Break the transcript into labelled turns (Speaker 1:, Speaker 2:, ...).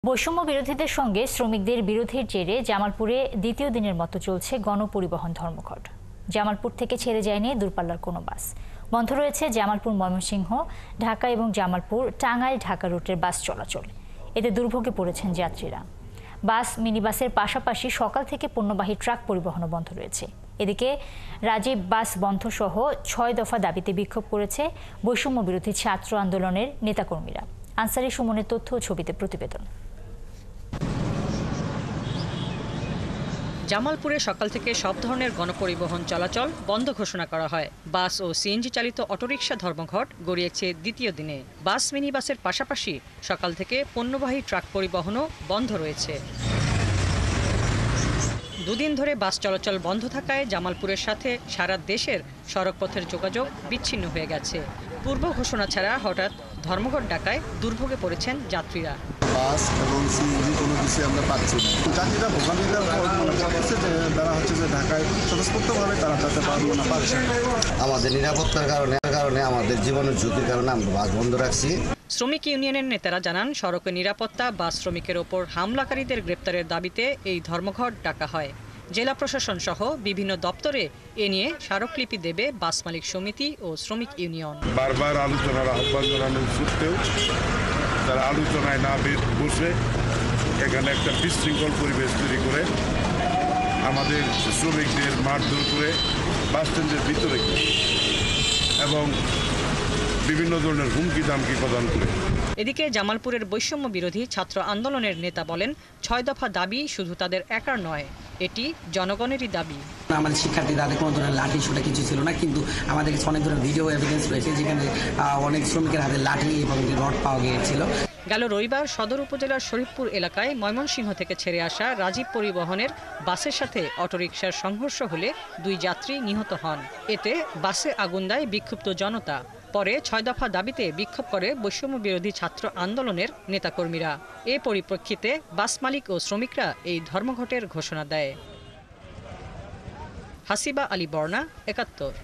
Speaker 1: বৈষম্য বিরোধীদের সঙ্গে শ্রমিকদের বিরোধের জেরে জামালপুরে দ্বিতীয় দিনের মতো চলছে গণপরিবহন ধর্মঘট। জামালপুর থেকে ছেড়ে যায়নি দূরপাল্লার কোনো বাস। বন্ধ রয়েছে জামালপুর ময়মনসিংহ, ঢাকা এবং জামালপুর টাঙ্গাইল ঢাকা রুটের বাস চলাচল। এতে দুর্ভোগে পড়েছেন যাত্রীরা। বাস, মিনিবাসের পাশাপাশি সকাল থেকে পণ্যবাহী ট্রাক পরিবহনও বন্ধ রয়েছে। এদিকে রাজীব বাস বন্ধ সহ ৬ দফা দাবিতে বিক্ষোভ করেছে বৈষম্য বিরোধী ছাত্র আন্দোলনের নেতাকর্মীরা। আনসারি সুমনের তথ্য ও ছবিতে প্রতিবেদন।
Speaker 2: জামালপুরে সকাল থেকে সব ধরনের গণপরিবহন চলাচল বন্ধ ঘোষণা করা হয়। বাস ও সিএনজি চালিত অটোরিকশা ধর্মঘট গড়িয়েছে দ্বিতীয় দিনে। বাস, মিনিবাসের পাশাপাশি সকাল থেকে পণ্যবাহী ট্রাক পরিবহনও বন্ধ রয়েছে। দুদিন ধরে বাস চলাচল বন্ধ থাকায় জামালপুরের সাথে সারা দেশের সড়কপথের যোগাযোগ বিচ্ছিন্ন হয়ে গেছে। পূর্ব ঘোষণা ছাড়া হঠাৎ ধর্মঘট ডাকায় দুর্ভোগে পড়েছেন যাত্রীরা।
Speaker 3: বাস এবং সিএনজি কোনো কিছু আমরা পাচ্ছি না। যাত্রীরা ভোগান্তিটা করছে যে তারা হচ্ছে যে ঢাকায় স্বতঃস্ফূর্তভাবে তারা যেতে পারবে না, পারছে না।
Speaker 4: আমাদের নিরাপত্তার কারণে আমাদের জীবনের ঝুঁকির কারণে আমরা বাস বন্ধ রাখছি।
Speaker 2: শ্রমিক ইউনিয়নের নেতারা জানান, সড়কের নিরাপত্তা, বাস শ্রমিকের ওপর হামলাকারীদের গ্রেপ্তারের দাবিতে এই ধর্মঘট ডাকা হয়। জেলা প্রশাসন সহ বিভিন্ন দপ্তরে এ নিয়ে স্মারকলিপি দেবে বাস মালিক সমিতি ও শ্রমিক ইউনিয়ন।
Speaker 5: বারবার আলোচনার আহ্বান জানানোর সত্ত্বেও তারা আলোচনায় না বসে এখানে একটা বিশৃঙ্খল পরিবেশ তৈরি করে আমাদের শ্রমিকদের মারধর করে বাস স্ট্যান্ডের ভিতরে এবং বিভিন্ন ধরনের হুমকি দামকি প্রদান করে।
Speaker 2: এদিকে জামালপুরের বৈষম্য বিরোধী ছাত্র আন্দোলনের নেতা বলেন, ৬ দফা দাবি শুধু তাদের একার নয়, এটি জনগণেরই দাবি।
Speaker 6: আমাদের শিক্ষার্থীদের হাতে কোনো ধরনের লাঠি ছোটা কিছু ছিল না, কিন্তু আমাদের কাছে অনেক ধরনের ভিডিও এভিডেন্স রয়েছে যেখানে অনেক শ্রমিকের হাতে লাঠি এবং রড পাওয়া গিয়েছিল।
Speaker 2: গেল রবিবার সদর উপজেলার শরীফপুর এলাকায় ময়মনসিংহ থেকে ছেড়ে আসা রাজীব পরিবহনের বাসের সাথে অটোরিকশার সংঘর্ষ হলে 2 যাত্রী নিহত হন। এতে বাসে আগুন দেয় বিক্ষুব্ধ জনতা। পরে ৬ দফা দাবিতে বিক্ষোভ করে বৈষম্য বিরোধী ছাত্র আন্দোলনের নেতাকর্মীরা। এ পরিপ্রেক্ষিতে বাস মালিক ও শ্রমিকরা এই ধর্মঘটের ঘোষণা দেয়। হাসিবা আলী বর্ণা, ৭১।